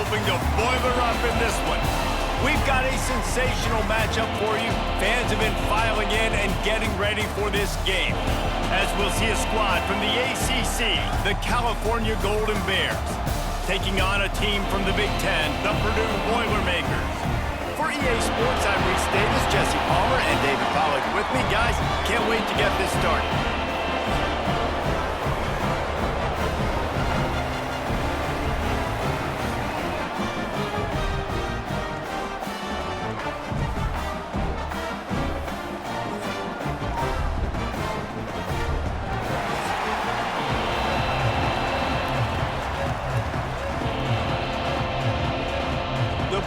hoping to boil her up in this one. We've got a sensational matchup for you. Fans have been filing in and getting ready for this game, as we'll see a squad from the ACC, the California Golden Bears, taking on a team from the Big Ten, the Purdue Boilermakers. For EA Sports, I'm Reese Davis, Jesse Palmer, and David Pollack with me. Guys, can't wait to get this started.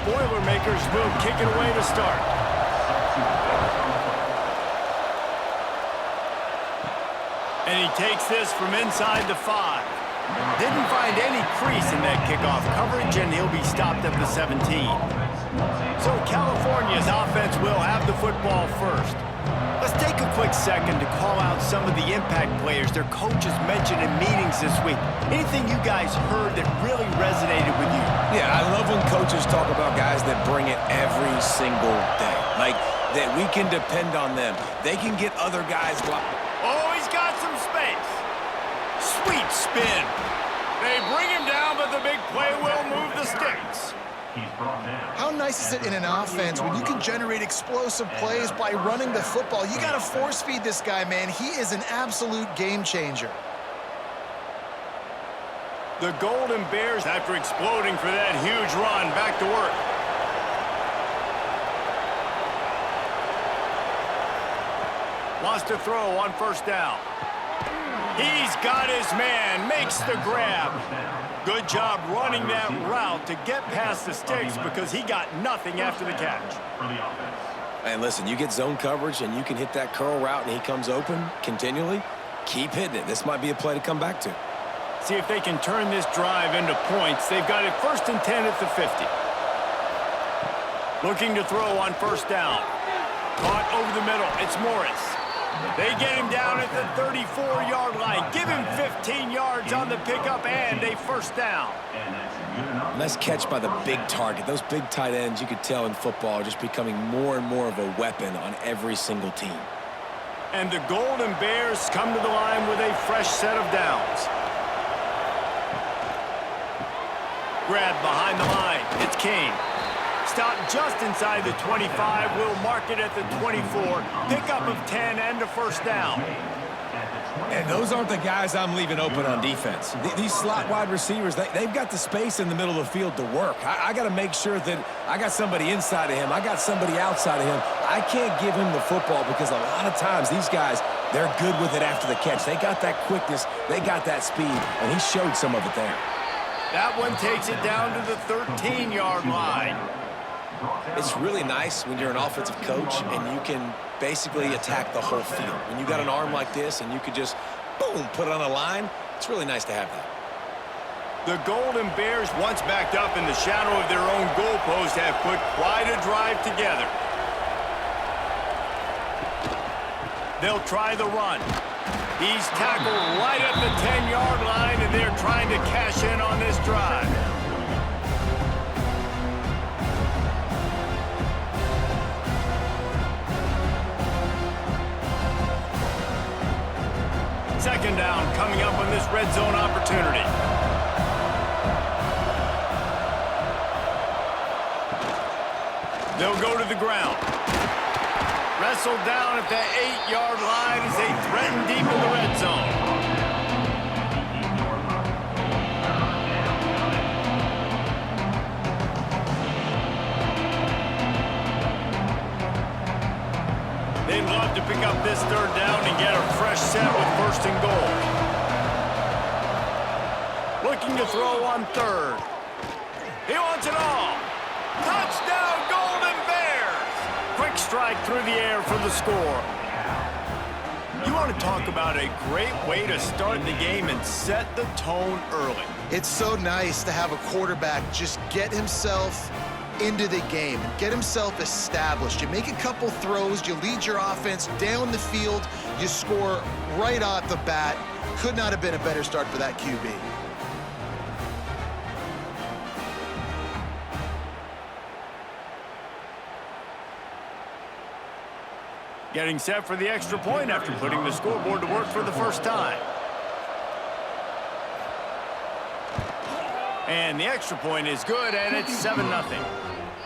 Boilermakers will kick it away to start. And he takes this from inside the 5. Didn't find any crease in that kickoff coverage, and he'll be stopped at the 17. So California's offense will have the football first. Let's take a quick second to call out some of the impact players their coaches mentioned in meetings this week. Anything you guys heard that really resonated with you? Yeah, I love when coaches talk about guys that bring it every single day. Like, that we can depend on them. They can get other guys... Oh, he's got some space. Sweet spin. They bring him down, but the big play will move the sticks. How nice is it in an offense when you can generate explosive plays by running the football? You got to force feed this guy, man. He is an absolute game changer. The Golden Bears, after exploding for that huge run, back to work. Wants to throw on first down. He's got his man, makes the grab. Good job running that route to get past the sticks because he got nothing after the catch. And listen, you get zone coverage and you can hit that curl route and he comes open continually. Keep hitting it. This might be a play to come back to. See if they can turn this drive into points. They've got it 1st and 10 at the 50. Looking to throw on first down. Caught over the middle. It's Morris. They get him down at the 34-yard line. Give him 15 yards on the pickup and a first down. Nice catch by the big target. Those big tight ends, you could tell in football, are just becoming more and more of a weapon on every single team. And the Golden Bears come to the line with a fresh set of downs. Grab behind the line. It's Kane. Stopped just inside the 25. We'll mark it at the 24. Pickup of 10 and a first down. And those aren't the guys I'm leaving open on defense. These slot wide receivers, they've got the space in the middle of the field to work. I got to make sure that I got somebody inside of him. I got somebody outside of him. I can't give him the football because a lot of times these guys, they're good with it after the catch. They got that quickness. They got that speed, and he showed some of it there. That one takes it down to the 13-yard line. It's really nice when you're an offensive coach and you can basically attack the whole field. When you got an arm like this and you could just, boom, put it on a line, it's really nice to have that. The Golden Bears, once backed up in the shadow of their own goalpost, have put quite a drive together. They'll try the run. He's tackled right at the 10-yard line, and they're trying to cash in on this drive. Second down coming up on this red zone opportunity. They'll go to the ground. Wrestled down at the 8-yard line as they threaten deep in the red zone. They'd love to pick up this third down and get a fresh set with 1st and goal. Looking to throw on 3rd. He wants it all. Touchdown, Golden Bears! Quick strike through the air for the score. You want to talk about a great way to start the game and set the tone early. It's so nice to have a quarterback just get himself into the game and get himself established. You make a couple throws, you lead your offense down the field, you score right off the bat. Could not have been a better start for that QB. Getting set for the extra point after putting the scoreboard to work for the first time. And the extra point is good, and it's 7-0.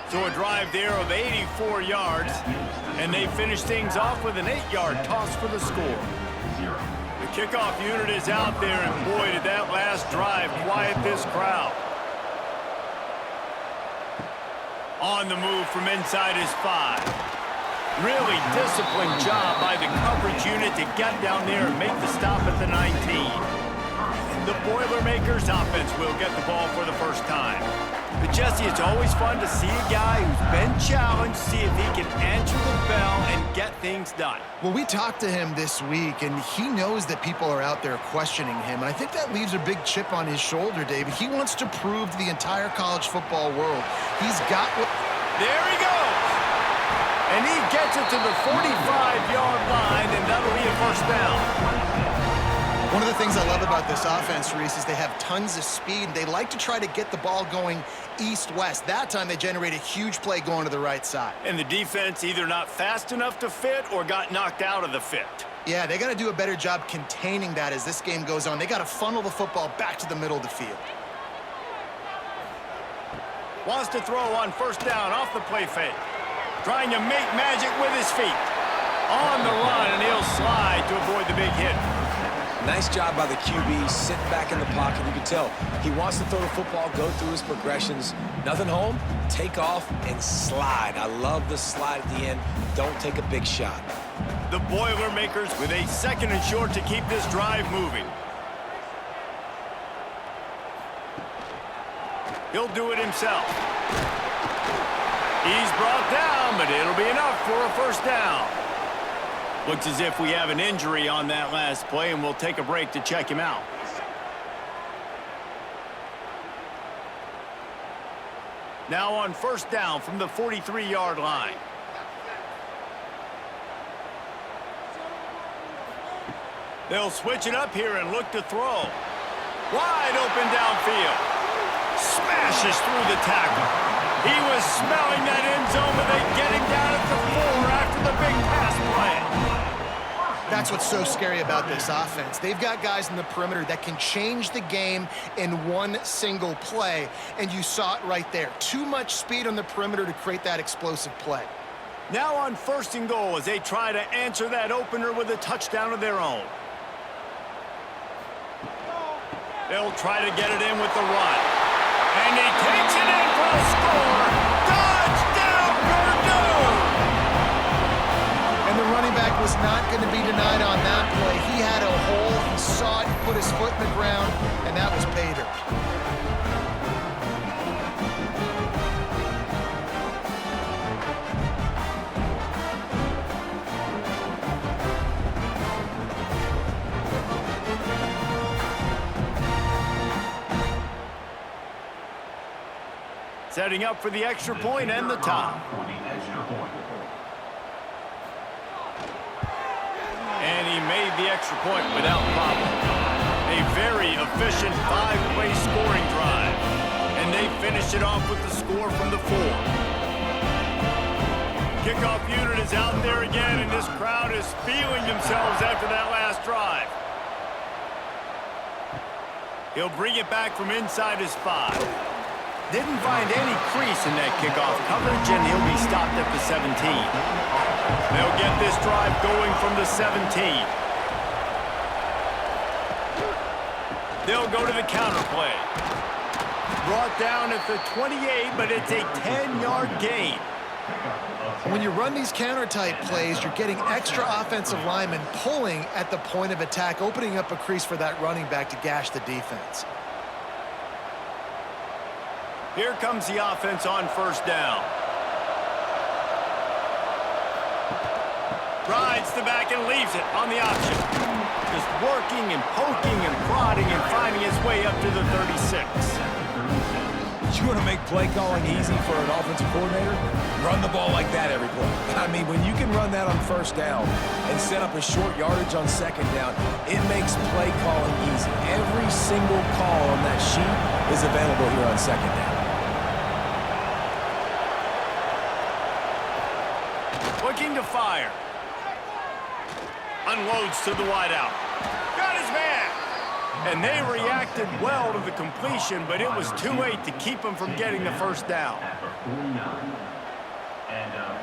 So a drive there of 84 yards, and they finish things off with an 8-yard toss for the score. The kickoff unit is out there, and boy, did that last drive quiet this crowd. On the move from inside his 5. Really disciplined job by the coverage unit to get down there and make the stop at the 19. The Boilermakers offense will get the ball for the first time. But Jesse, it's always fun to see a guy who's been challenged, see if he can answer the bell and get things done. Well, we talked to him this week, and he knows that people are out there questioning him. And I think that leaves a big chip on his shoulder, David. He wants to prove to the entire college football world he's got what... There he goes! And he gets it to the 45-yard line, and that'll be a first down. One of the things I love about this offense, Reese, is they have tons of speed. They like to try to get the ball going east-west. That time they generate a huge play going to the right side. And the defense either not fast enough to fit or got knocked out of the fit. Yeah, they got to do a better job containing that as this game goes on. They got to funnel the football back to the middle of the field. Wants to throw on first down off the play fake. Trying to make magic with his feet. On the run, and he'll slide to avoid the big hit. Nice job by the QB, sitting back in the pocket. You can tell he wants to throw the football, go through his progressions. Nothing home, take off, and slide. I love the slide at the end. Don't take a big shot. The Boilermakers with a 2nd and short to keep this drive moving. He'll do it himself. He's brought down, but it'll be enough for a first down. Looks as if we have an injury on that last play, and we'll take a break to check him out. Now on first down from the 43-yard line. They'll switch it up here and look to throw. Wide open downfield. Smashes through the tackle. He was smelling that end zone, but they get him down at the 4 after the big pass play. That's what's so scary about this offense. They've got guys in the perimeter that can change the game in one single play, and you saw it right there. Too much speed on the perimeter to create that explosive play. Now on 1st and goal as they try to answer that opener with a touchdown of their own. They'll try to get it in with the run. And he takes it in for a score. Touchdown, Purdue! And the running back was not going to be denied on that play. He had a hole, he saw it, he put his foot in the ground, and that was pay dirt. Setting up for the extra point and the tie. And he made the extra point without problem. A very efficient 5-play scoring drive. And they finished it off with the score from the 4. Kickoff unit is out there again, and this crowd is feeling themselves after that last drive. He'll bring it back from inside his 5. Didn't find any crease in that kickoff coverage, and he'll be stopped at the 17. They'll get this drive going from the 17. They'll go to the counter play. Brought down at the 28, but it's a 10-yard gain. When you run these counter-type plays, you're getting extra offensive linemen pulling at the point of attack, opening up a crease for that running back to gash the defense. Here comes the offense on first down. Rides the back and leaves it on the option. Just working and poking and prodding and finding his way up to the 36. You want to make play calling easy for an offensive coordinator? Run the ball like that every play. I mean, when you can run that on first down and set up a short yardage on second down, it makes play calling easy. Every single call on that sheet is available here on second down. Looking to fire. Unloads to the wideout. Got his man. And they reacted well to the completion, but it was too late to keep him from getting the first down.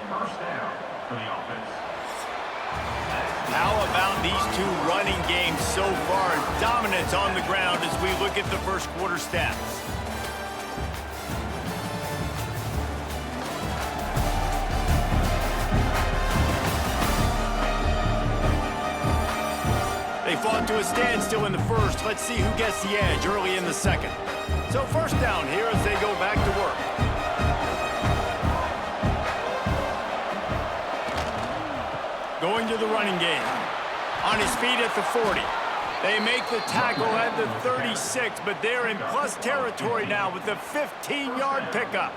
First down for the offense. How about these two running games so far? Dominance on the ground as we look at the first quarter stats. They fought to a standstill in the first. Let's see who gets the edge early in the second. So first down here as they go back to work. Going to the running game. On his feet at the 40. They make the tackle at the 36, but they're in plus territory now with the 15-yard pickup.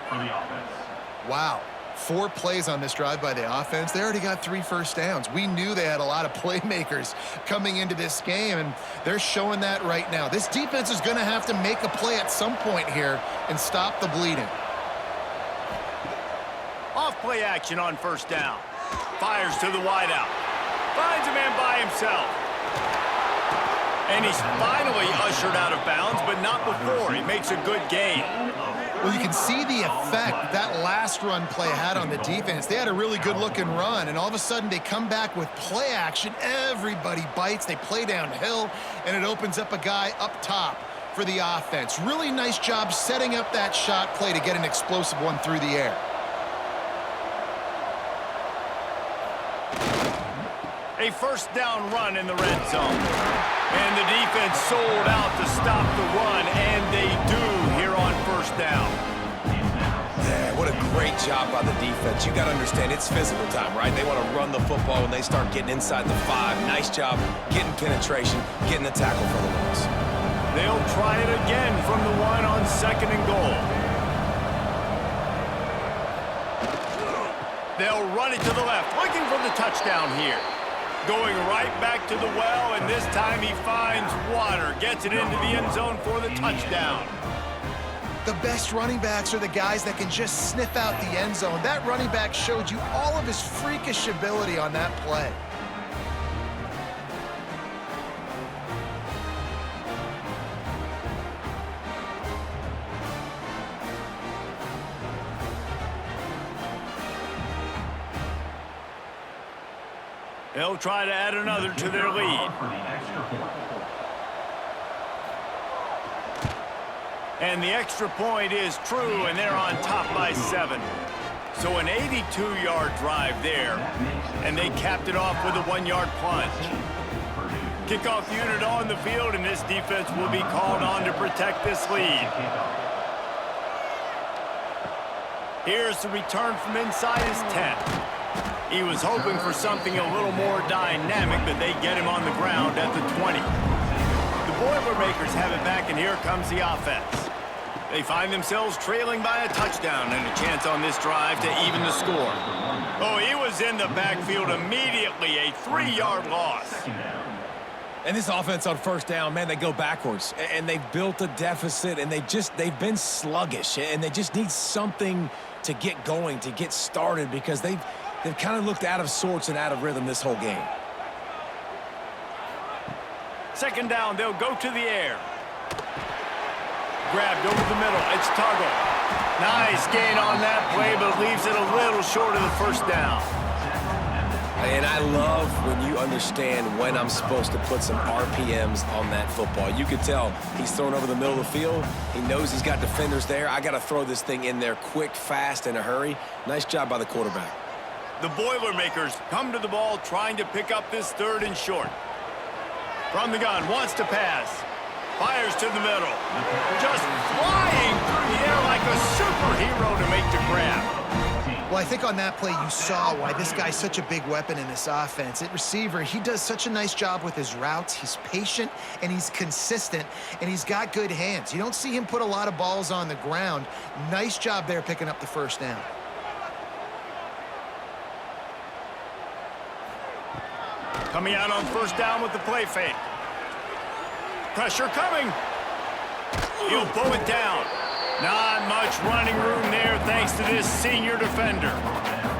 Wow. 4 plays on this drive by the offense. They already got 3 first downs. We knew they had a lot of playmakers coming into this game, and they're showing that right now. This defense is going to have to make a play at some point here and stop the bleeding. Off play action on first down. Fires to the wideout. Finds a man by himself. And he's finally ushered out of bounds, but not before. He makes a good gain. Well, you can see the effect that last run play had on the defense. They had a really good-looking run, and all of a sudden they come back with play action. Everybody bites. They play downhill, and it opens up a guy up top for the offense. Really nice job setting up that shot play to get an explosive one through the air. A first down run in the red zone. And the defense sold out to stop the run, and they do here on first down. Yeah, what a great job by the defense. You got to understand, it's physical time, right? They want to run the football when they start getting inside the 5. Nice job getting penetration, getting the tackle for the loss. They'll try it again from the 1 on second and goal. They'll run it to the left, looking for the touchdown here. Going right back to the well, and this time he finds water. Gets it into the end zone for the touchdown. The best running backs are the guys that can just sniff out the end zone. That running back showed you all of his freakish ability on that play. They'll try to add another to their lead. And the extra point is true, and they're on top by 7. So an 82-yard drive there, and they capped it off with a 1-yard plunge. Kickoff unit on the field, and this defense will be called on to protect this lead. Here's the return from inside his 10. He was hoping for something a little more dynamic, but they get him on the ground at the 20. The Boilermakers have it back, and here comes the offense. They find themselves trailing by a touchdown and a chance on this drive to even the score. Oh, he was in the backfield immediately, a 3-yard loss. And this offense on first down, man, they go backwards. And they've built a deficit, and they've been sluggish. And they just need something to get going, to get started, because they've kind of looked out of sorts and out of rhythm this whole game. Second down, they'll go to the air. Grabbed over the middle. It's Tuggle. Nice gain on that play, but leaves it a little short of the first down. And I love when you understand when I'm supposed to put some RPMs on that football. You could tell he's thrown over the middle of the field. He knows he's got defenders there. I got to throw this thing in there quick, fast, in a hurry. Nice job by the quarterback. The Boilermakers come to the ball trying to pick up this 3rd and short. From the gun, wants to pass. Fires to the middle. Just flying through the air like a superhero to make the grab. Well, I think on that play you saw why this guy's such a big weapon in this offense. At receiver, he does such a nice job with his routes. He's patient, and he's consistent, and he's got good hands. You don't see him put a lot of balls on the ground. Nice job there picking up the first down. Coming out on first down with the play fake. Pressure coming. He'll pull it down. Not much running room there thanks to this senior defender.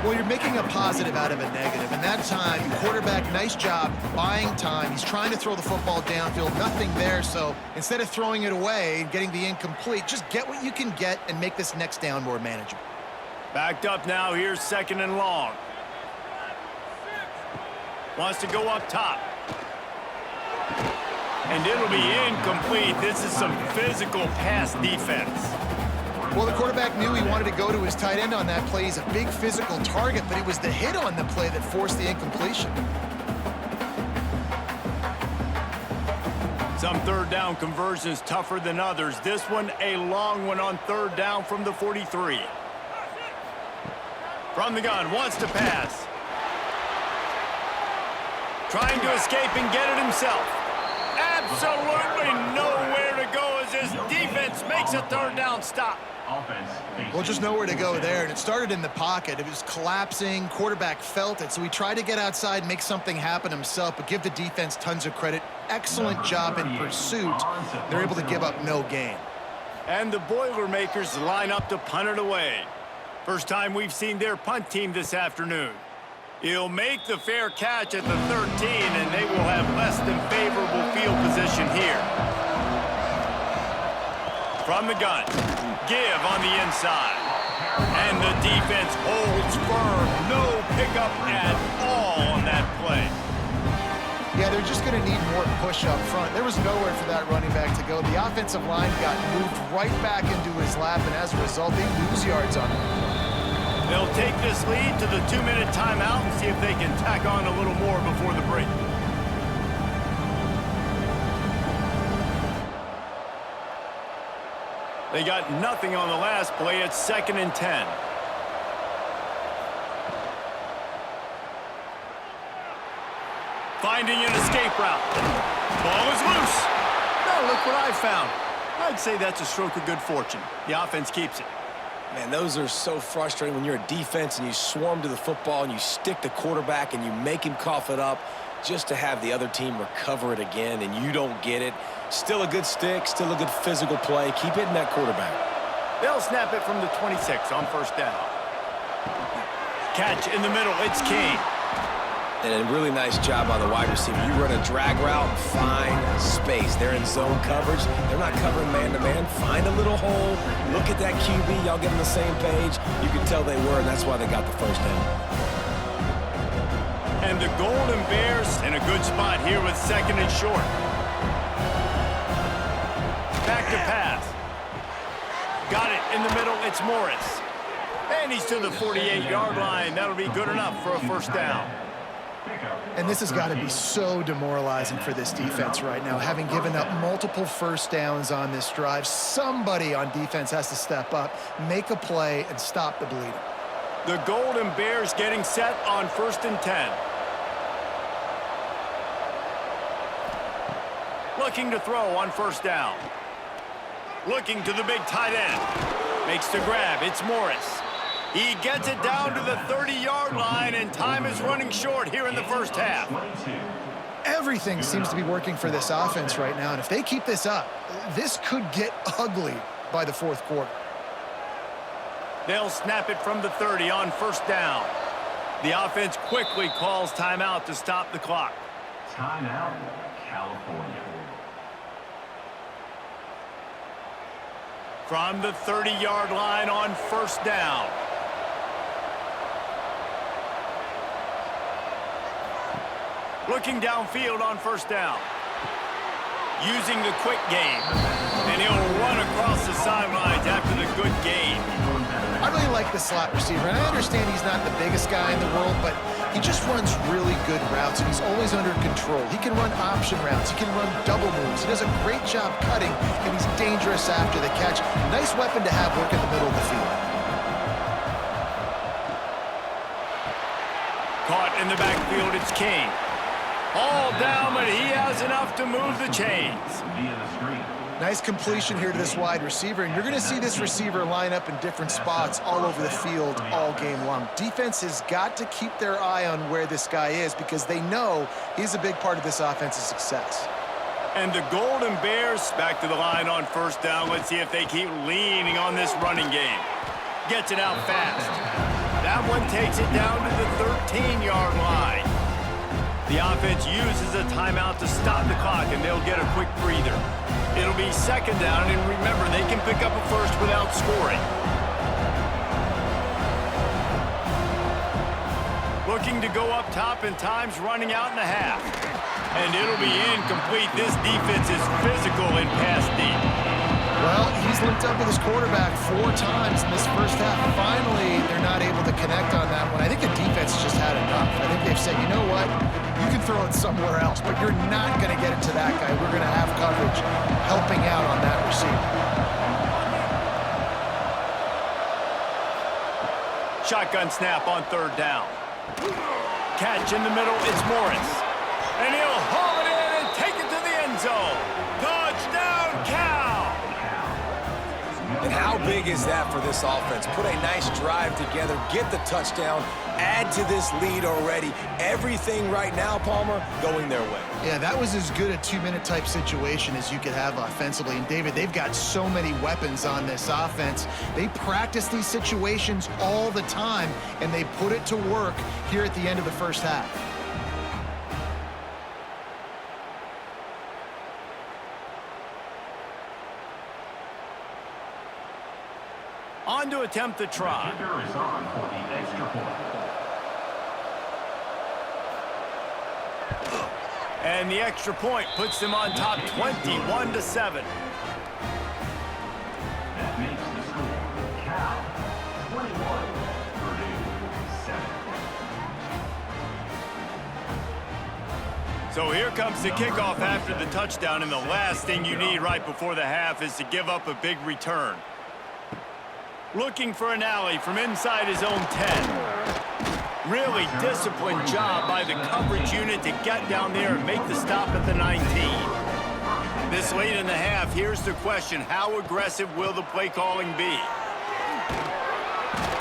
Well, you're making a positive out of a negative, and that time, quarterback, nice job buying time. He's trying to throw the football downfield, nothing there, so instead of throwing it away and getting the incomplete, just get what you can get and make this next down more manageable. Backed up now, here's 2nd and long. Wants to go up top. And it'll be incomplete. This is some physical pass defense. Well, the quarterback knew he wanted to go to his tight end on that play. He's a big physical target, but it was the hit on the play that forced the incompletion. Some 3rd down conversions tougher than others. This one a long one on 3rd down from the 43. From the gun, wants to pass. Trying to escape and get it himself. Absolutely nowhere to go as his defense makes a 3rd down stop. Well, just nowhere to go there, and it started in the pocket. It was collapsing. Quarterback felt it, so he tried to get outside, make something happen himself, but give the defense tons of credit. Excellent job in pursuit. They're able to give up no gain. And the Boilermakers line up to punt it away. First time we've seen their punt team this afternoon. He'll make the fair catch at the 13, and they will have less than favorable field position here. From the gun, give on the inside. And the defense holds firm. No pickup at all on that play. Yeah, they're just going to need more push up front. There was nowhere for that running back to go. The offensive line got moved right back into his lap, and as a result, they lose yards on him. They'll take this lead to the 2-minute timeout and see if they can tack on a little more before the break. They got nothing on the last play. It's 2nd and 10. Finding an escape route. Ball is loose. Now look what I found. I'd say that's a stroke of good fortune. The offense keeps it. Man, those are so frustrating when you're a defense and you swarm to the football and you stick the quarterback and you make him cough it up just to have the other team recover it again and you don't get it. Still a good stick, still a good physical play. Keep hitting that quarterback. They'll snap it from the 26 on 1st down. Catch in the middle, it's King. And a really nice job by the wide receiver. You run a drag route and find space. They're in zone coverage. They're not covering man-to-man. Find a little hole. Look at that QB. Y'all get on the same page. You can tell they were, and that's why they got the 1st down. And the Golden Bears in a good spot here with 2nd and short. Back to pass. Got it in the middle. It's Morris. And he's to the 48-yard line. That'll be good enough for a 1st down. And this has got to be so demoralizing for this defense right now. Having given up multiple 1st downs on this drive, somebody on defense has to step up, make a play, and stop the bleeding. The Golden Bears getting set on 1st and 10. Looking to throw on 1st down. Looking to the big tight end. Makes the grab. It's Morris. He gets it down to the 30-yard line, and time is running short here in the 1st half. Everything seems to be working for this offense right now, and if they keep this up, this could get ugly by the 4th quarter. They'll snap it from the 30 on 1st down. The offense quickly calls timeout to stop the clock. Timeout, California. From the 30-yard line on 1st down. Looking downfield on 1st down. Using the quick game. And he'll run across the sidelines after the good gain. I really like the slot receiver, and I understand he's not the biggest guy in the world, but he just runs really good routes, and he's always under control. He can run option routes. He can run double moves. He does a great job cutting, and he's dangerous after the catch. Nice weapon to have work in the middle of the field. Caught in the backfield, it's King. All down, but he has enough to move the chains. Nice completion here to this wide receiver, and you're going to see this receiver line up in different spots all over the field all game long. Defense has got to keep their eye on where this guy is because they know he's a big part of this offense's success. And the Golden Bears back to the line on first down. Let's see if they keep leaning on this running game. Gets it out fast. That one takes it down to the 13-yard line. The offense uses a timeout to stop the clock, and they'll get a quick breather. It'll be second down, and remember, they can pick up a first without scoring. Looking to go up top, and time's running out in the half. And it'll be incomplete. This defense is physical and pass deep. Well, he's linked up with his quarterback 4 times in this first half. Finally, they're not able to connect on that one. I think the defense just had enough. I think they've said, you know what? You can throw it somewhere else, but you're not going to get it to that guy. We're going to have coverage helping out on that receiver. Shotgun snap on third down. Catch in the middle, it's Morris. And he'll haul it in and take it to the end zone. Touchdown, Cal! And how big is that for this offense? Put a nice drive together, get the touchdown, add to this lead already. Everything right now, Palmer, going their way. Yeah, that was as good a 2-minute type situation as you could have offensively. And, David, they've got so many weapons on this offense. They practice these situations all the time, and they put it to work here at the end of the first half. On to attempt the try. The kicker is on for the extra point. And the extra point puts them on top 21-7. That makes the score Cal 21, Purdue 7. So here comes the kickoff after the touchdown, and the last thing you need right before the half is to give up a big return. Looking for an alley from inside his own 10. Really disciplined job by the coverage unit to get down there and make the stop at the 19. This late in the half, here's the question: how aggressive will the play calling be?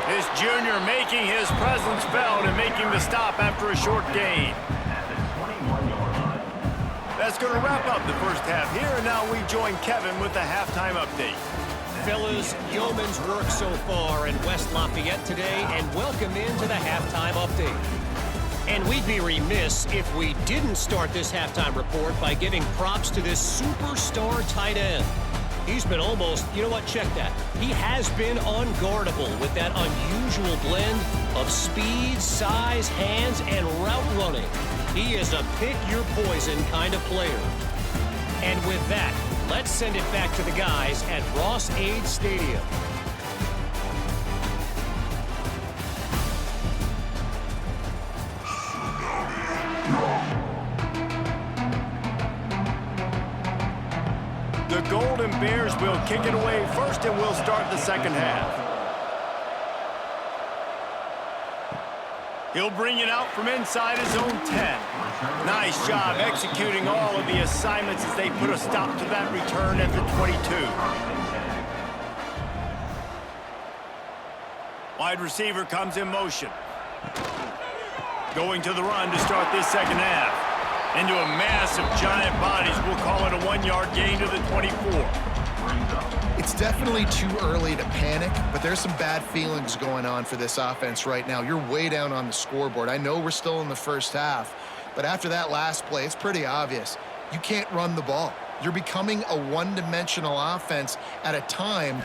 This junior making his presence felt and making the stop after a short gain. At the 21-yard line. That's going to wrap up the first half here, and now we join Kevin with the halftime update. Fellas, yeoman's work so far in West Lafayette today, and welcome into the halftime update. And we'd be remiss if we didn't start this halftime report by giving props to this superstar tight end. He's been almost, you know what, check that. He has been unguardable with that unusual blend of speed, size, hands, and route running. He is a pick-your-poison kind of player. And with that, let's send it back to the guys at Ross-Ade Stadium. The Golden Bears will kick it away first, and we'll start the second half. He'll bring it out from inside his own 10. Nice job executing all of the assignments as they put a stop to that return at the 22. Wide receiver comes in motion. Going to the run to start this second half. Into a mass of giant bodies. We'll call it a 1-yard gain to the 24. It's definitely too early to panic, but there's some bad feelings going on for this offense right now. You're way down on the scoreboard. I know we're still in the first half, but after that last play, it's pretty obvious. You can't run the ball. You're becoming a one-dimensional offense at a time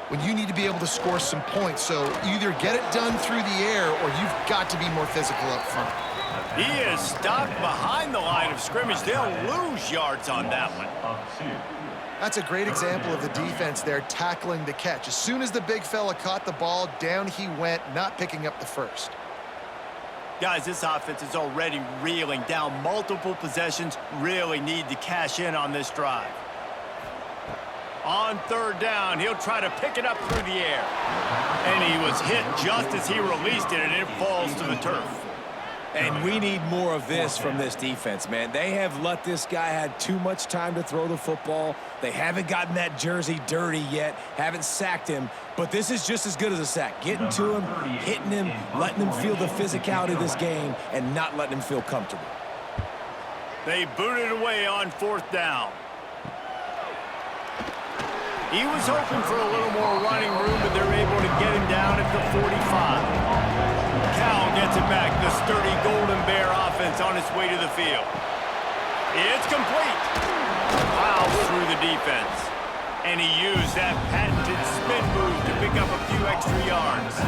when you need to be able to score some points. So either get it done through the air or you've got to be more physical up front. He is stopped behind the line of scrimmage. They'll lose yards on that one. That's a great example of the defense there tackling the catch. As soon as the big fella caught the ball, down he went, not picking up the first. Guys, this offense is already reeling down multiple possessions. Really need to cash in on this drive. On third down, he'll try to pick it up through the air. And he was hit just as he released it, and it falls to the turf. And we need more of this from this defense, man. They have let this guy have too much time to throw the football. They haven't gotten that jersey dirty yet, haven't sacked him. But this is just as good as a sack. Getting to him, hitting him, letting him feel the physicality of this game, and not letting him feel comfortable. They booted away on fourth down. He was hoping for a little more running room, but they're able to get him down at the 45. Cal gets it back. The sturdy Golden Bear offense on its way to the field. It's complete. Plows through the defense. And he used that patented spin move to pick up a few extra yards.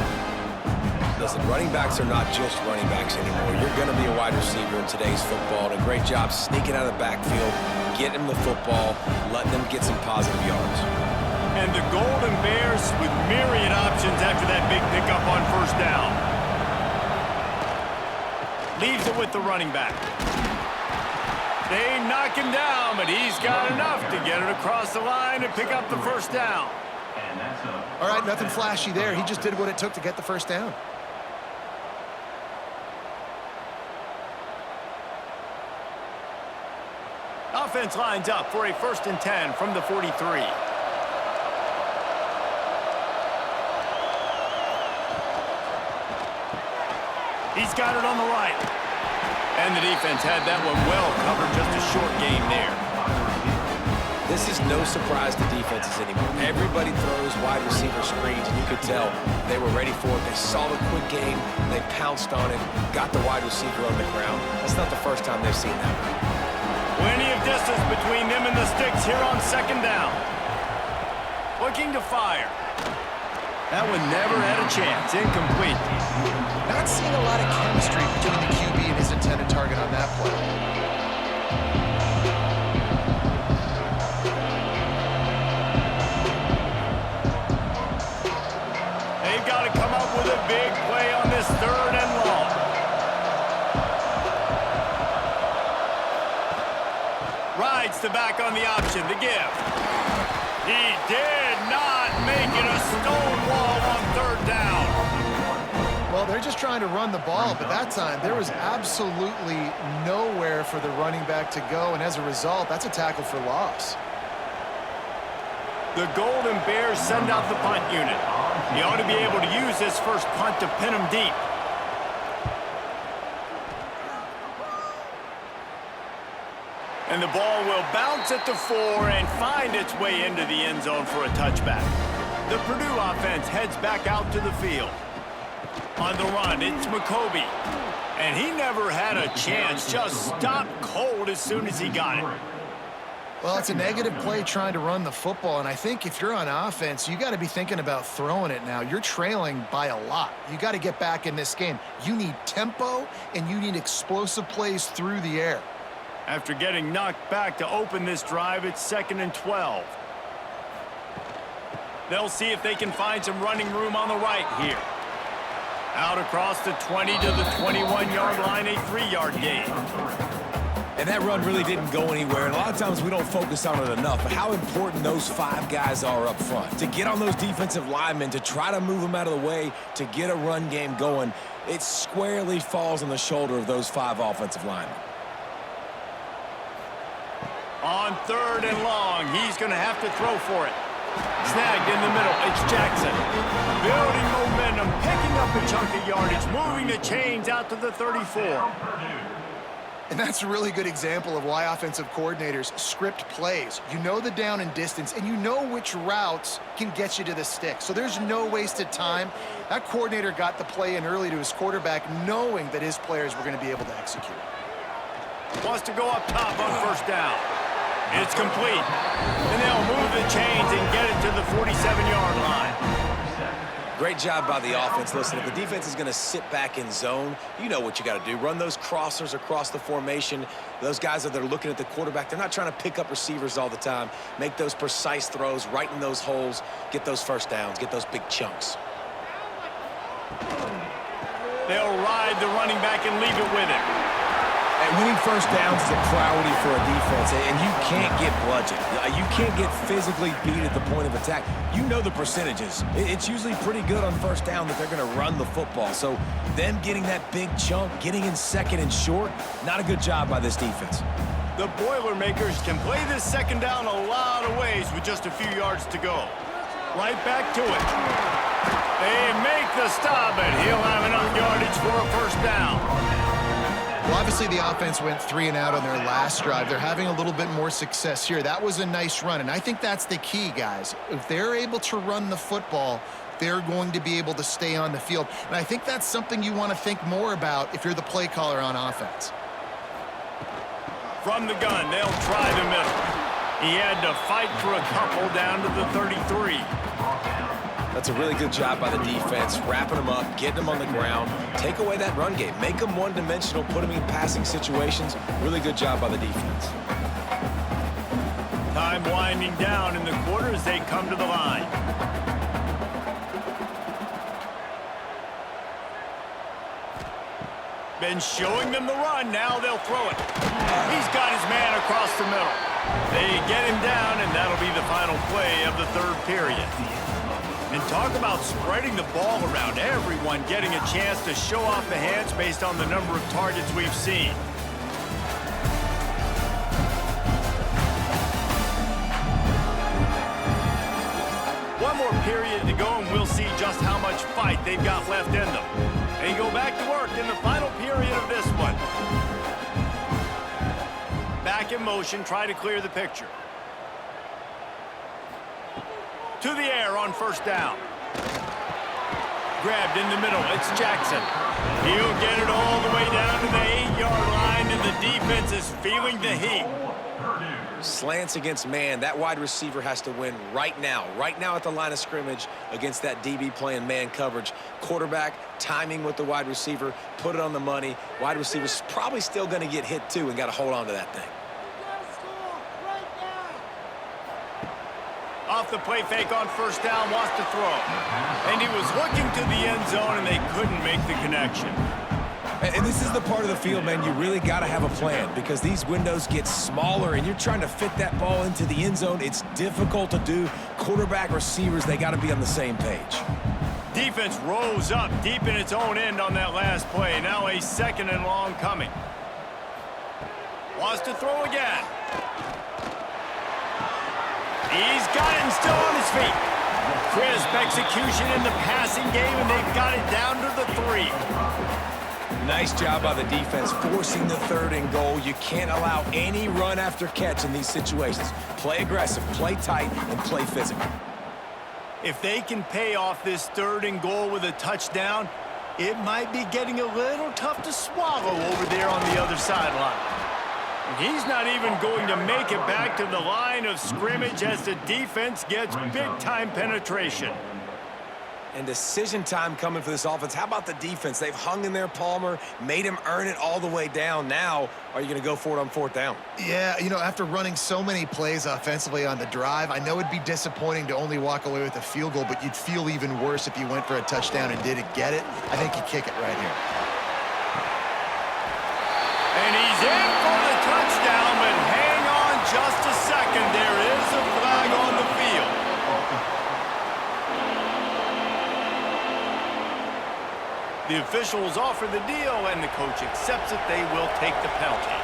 Listen, running backs are not just running backs anymore. You're going to be a wide receiver in today's football. And a great job sneaking out of the backfield, getting them the football, letting them get some positive yards. And the Golden Bears with myriad options after that big pickup on first down. Leaves it with the running back. They knock him down, but he's got enough to get it across the line and pick up the first down. All right, nothing flashy there. He just did what it took to get the first down. Offense lines up for a 1st and 10 from the 43. He's got it on the right. And the defense had that one well covered, just a short gain there. This is no surprise to defenses anymore. Everybody throws wide receiver screens, and you could tell they were ready for it. They saw the quick game, they pounced on it, got the wide receiver on the ground. That's not the first time they've seen that. Plenty of distance between them and the sticks here on 2nd down. Looking to fire. That one never had a chance. Incomplete. Not seeing a lot of chemistry between the QB and his intended target on that play. They've got to come up with a big play on this 3rd and long. Rides the back on the option to give. He did not make it a stone wall on 3rd down. Well, they're just trying to run the ball, but that time there was absolutely nowhere for the running back to go, and as a result, that's a tackle for loss. The Golden Bears send out the punt unit. He ought to be able to use this first punt to pin him deep. And the ball will bounce at the 4 and find its way into the end zone for a touchback. The Purdue offense heads back out to the field. On the run, it's McCoby. And he never had a chance, just stopped cold as soon as he got it. Well, it's a negative play trying to run the football, and I think if you're on offense, you got to be thinking about throwing it now. You're trailing by a lot. You got to get back in this game. You need tempo, and you need explosive plays through the air. After getting knocked back to open this drive, it's 2nd and 12. They'll see if they can find some running room on the right here. Out across the 20 to the 21-yard line, a 3-yard gain. And that run really didn't go anywhere. And a lot of times we don't focus on it enough, but how important those 5 guys are up front. To get on those defensive linemen, to try to move them out of the way, to get a run game going, it squarely falls on the shoulder of those 5 offensive linemen. On 3rd and long, he's going to have to throw for it. Snagged in the middle, it's Jackson. Building momentum, picking up a chunk of yardage, moving the chains out to the 34. And that's a really good example of why offensive coordinators script plays. You know the down and distance, and you know which routes can get you to the stick. So there's no wasted time. That coordinator got the play in early to his quarterback, knowing that his players were going to be able to execute. Wants to go up top on 1st down. It's complete. And they'll move the chains and get it to the 47-yard line. Great job by the offense. Listen, if the defense is going to sit back in zone, you know what you got to do. Run those crossers across the formation. Those guys that are looking at the quarterback, they're not trying to pick up receivers all the time. Make those precise throws, right in those holes, get those first downs, get those big chunks. They'll ride the running back and leave it with him. And winning first downs is a priority for a defense, and you can't get bludgeoned. You can't get physically beat at the point of attack. You know the percentages. It's usually pretty good on first down that they're going to run the football. So them getting that big chunk, getting in 2nd and short, not a good job by this defense. The Boilermakers can play this 2nd down a lot of ways with just a few yards to go. Right back to it. They make the stop, and he'll have enough yardage for a first down. Well, obviously the offense went 3 and out on their last drive. They're having a little bit more success here. That was a nice run, and I think that's the key, guys. If they're able to run the football, they're going to be able to stay on the field. And I think that's something you want to think more about if you're the play caller on offense. From the gun, they'll try the middle. He had to fight for a couple down to the 33. That's a really good job by the defense, wrapping them up, getting them on the ground. Take away that run game. Make them one-dimensional, put them in passing situations. Really good job by the defense. Time winding down in the quarter as they come to the line. Been showing them the run, now they'll throw it. He's got his man across the middle. They get him down, and that'll be the final play of the third period. And talk about spreading the ball around, everyone getting a chance to show off the hands based on the number of targets we've seen. One more period to go, and we'll see just how much fight they've got left in them. They go back to work in the final period of this one. Back in motion, try to clear the picture. To the air on first down. Grabbed in the middle, it's Jackson. He'll get it all the way down to the 8-yard line, and the defense is feeling the heat. Slants against man. That wide receiver has to win right now at the line of scrimmage against that DB playing man coverage. Quarterback, timing with the wide receiver, put it on the money. Wide receiver's probably still going to get hit too and got to hold on to that thing. Off the play fake on first down, wants to throw. And he was looking to the end zone, and they couldn't make the connection. And this is the part of the field, man, you really got to have a plan because these windows get smaller and you're trying to fit that ball into the end zone. It's difficult to do. Quarterback, receivers, they got to be on the same page. Defense rose up deep in its own end on that last play. Now a 2nd and long coming. Wants to throw again. He's got it and still on his feet. Crisp execution in the passing game, and they've got it down to the 3. Nice job by the defense, forcing the 3rd and goal. You can't allow any run after catch in these situations. Play aggressive, play tight, and play physical. If they can pay off this 3rd and goal with a touchdown, it might be getting a little tough to swallow over there on the other sideline. He's not even going to make it back to the line of scrimmage as the defense gets big-time penetration. And decision time coming for this offense. How about the defense? They've hung in there, Palmer, made him earn it all the way down. Now, are you going to go for it on 4th down? Yeah, you know, after running so many plays offensively on the drive, I know it'd be disappointing to only walk away with a field goal, but you'd feel even worse if you went for a touchdown and didn't get it. I think you kick it right here. And he's in for the touchdown, but hang on just a second. There is a flag on the field. The officials offer the deal, and the coach accepts it. They will take the penalty.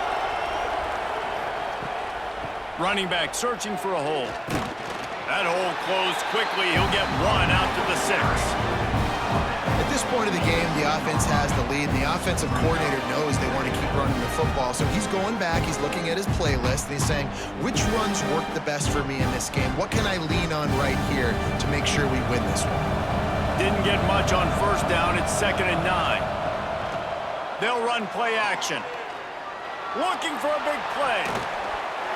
Running back searching for a hole. That hole closed quickly. He'll get 1 out to the 6. At this point of the game, the offense has the lead, and the offensive coordinator knows they want to keep running the football. So he's going back, he's looking at his playlist, and he's saying, which runs work the best for me in this game? What can I lean on right here to make sure we win this one? Didn't get much on first down. It's 2nd and 9. They'll run play action. Looking for a big play.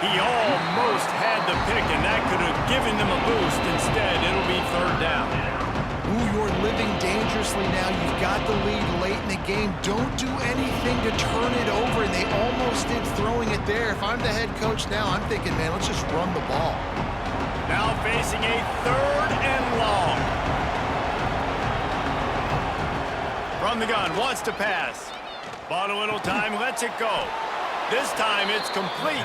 He almost had the pick, and that could have given them a boost. Instead, it'll be 3rd down. Ooh, you're living dangerously now. You've got the lead late in the game. Don't do anything to turn it over, and they almost did throwing it there. If I'm the head coach now, I'm thinking, man, let's just run the ball. Now facing a 3rd and long. From the gun, wants to pass. Bought a little time, lets it go. This time it's complete.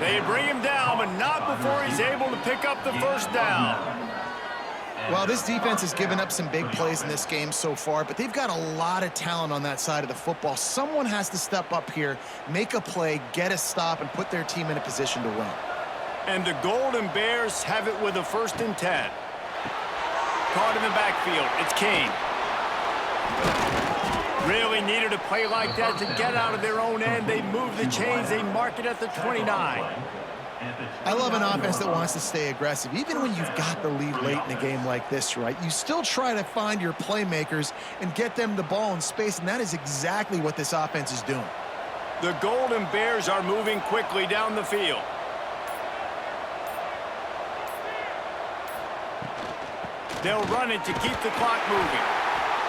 They bring him down, but not before he's able to pick up the first down. Well, this defense has given up some big plays in this game so far, but they've got a lot of talent on that side of the football. Someone has to step up here, make a play, get a stop, and put their team in a position to win. And the Golden Bears have it with a 1st and 10. Caught in the backfield, it's Kane. Really needed a play like that to get out of their own end. They move the chains. They mark it at the 29. I love an offense that wants to stay aggressive. Even when you've got the lead late in a game like this, right, you still try to find your playmakers and get them the ball in space, and that is exactly what this offense is doing. The Golden Bears are moving quickly down the field. They'll run it to keep the clock moving.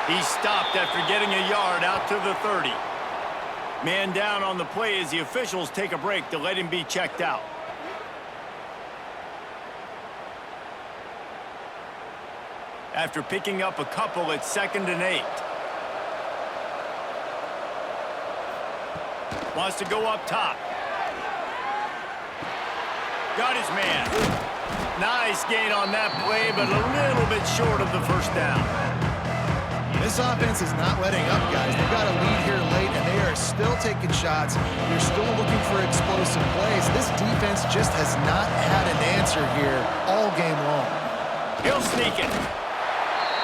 He stopped after getting a yard out to the 30. Man down on the play as the officials take a break to let him be checked out. After picking up a couple, it's 2nd and 8. Wants to go up top. Got his man. Nice gain on that play, but a little bit short of the first down. This offense is not letting up, guys. They've got a lead here late, and they are still taking shots. They're still looking for explosive plays. This defense just has not had an answer here all game long. He'll sneak it.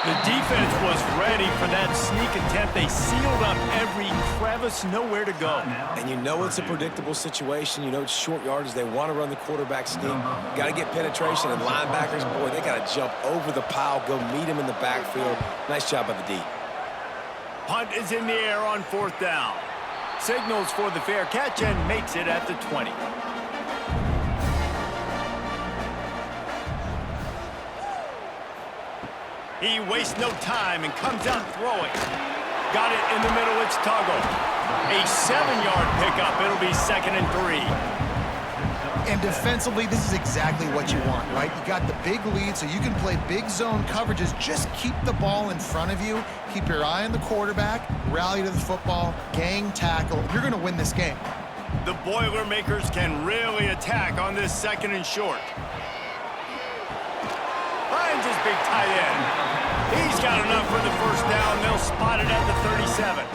The defense was ready for that sneak attempt. They sealed up every crevice, nowhere to go. And you know it's a predictable situation. You know it's short yardage. They want to run the quarterback scheme. Got to get penetration, and linebackers, boy, they got to jump over the pile, go meet him in the backfield. Nice job by the D. Punt is in the air on 4th down. Signals for the fair catch and makes it at the 20. He wastes no time and comes out throwing. Got it in the middle, it's Tuggle. A 7-yard pickup, it'll be 2nd and 3. And defensively, this is exactly what you want, right? You got the big lead, so you can play big zone coverages. Just keep the ball in front of you. Keep your eye on the quarterback. Rally to the football. Gang tackle. You're going to win this game. The Boilermakers can really attack on this 2nd and short. Finds his big tight end. He's got enough for the first down. They'll spot it at the 37.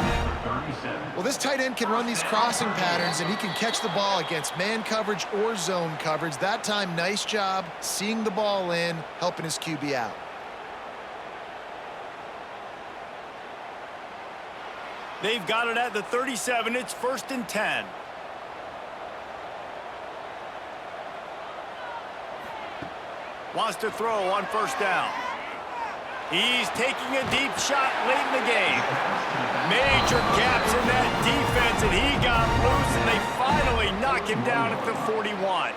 Well, this tight end can run these crossing patterns, and he can catch the ball against man coverage or zone coverage. That time, nice job seeing the ball in, helping his QB out. They've got it at the 37. It's 1st and 10. Wants to throw on 1st down. He's taking a deep shot late in the game. Major gaps in that defense, and he got loose, and they finally knock him down at the 41.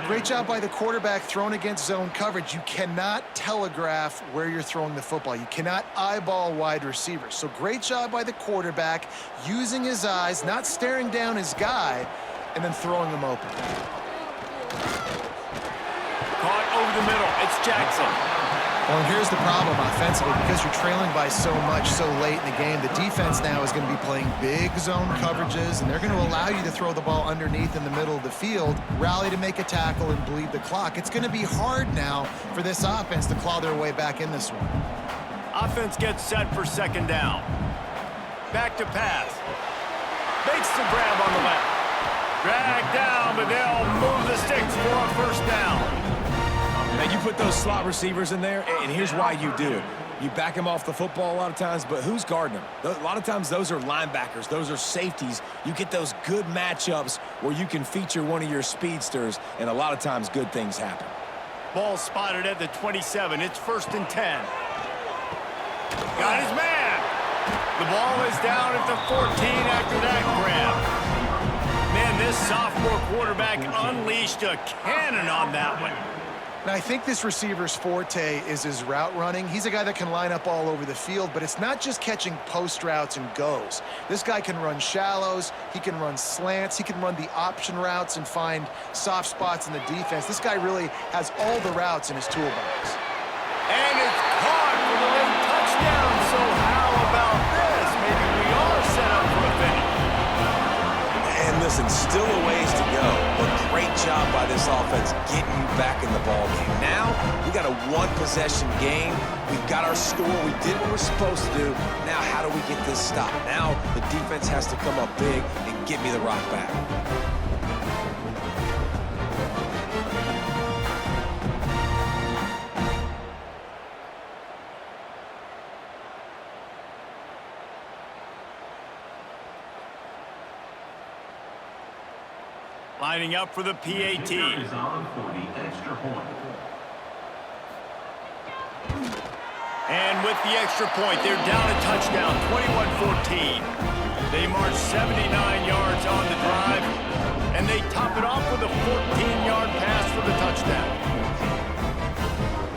Great job by the quarterback thrown against zone coverage. You cannot telegraph where you're throwing the football. You cannot eyeball wide receivers. So great job by the quarterback using his eyes, not staring down his guy, and then throwing him open. Caught over the middle. It's Jackson. Well, here's the problem offensively. Because you're trailing by so much so late in the game, the defense now is going to be playing big zone coverages, and they're going to allow you to throw the ball underneath in the middle of the field, rally to make a tackle, and bleed the clock. It's going to be hard now for this offense to claw their way back in this one. Offense gets set for 2nd down. Back to pass. Makes the grab on the left. Drag down, but they'll move the sticks for a 1st down. Now, you put those slot receivers in there, and here's why you do it. You back them off the football a lot of times, but who's guarding them? A lot of times those are linebackers. Those are safeties. You get those good matchups where you can feature one of your speedsters, and a lot of times good things happen. Ball spotted at the 27. It's 1st and 10. Got his man. The ball is down at the 14 after that grab. Man, this sophomore quarterback unleashed a cannon on that one. Now, I think this receiver's forte is his route running. He's a guy that can line up all over the field, but it's not just catching post routes and goes. This guy can run shallows, he can run slants, he can run the option routes and find soft spots in the defense. This guy really has all the routes in his toolbox. And it's caught for the late touchdown, so how about this? Maybe we are set up for a finish. And listen, still a ways to go, but great job by this offense getting you back in the ball game. Now, we got a one-possession game. We've got our score. We did what we're supposed to do. Now, how do we get this stop? Now, the defense has to come up big and get me the rock back. Lining up for the PAT. Is on for the extra point. And with the extra point, they're down a touchdown, 21-14. They march 79 yards on the drive, and they top it off with a 14-yard pass for the touchdown.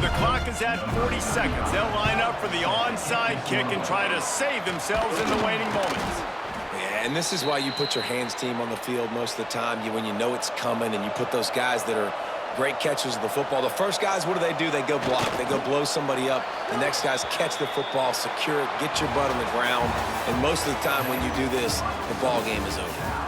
The clock is at 40 seconds. They'll line up for the onside kick and try to save themselves in the waning moments. Yeah, and this is why you put your hands team on the field most of the time. When you know it's coming, and you put those guys that are great catchers of the football. The first guys, what do? They go block. They go blow somebody up. The next guys catch the football, secure it, get your butt on the ground. And most of the time when you do this, the ball game is over.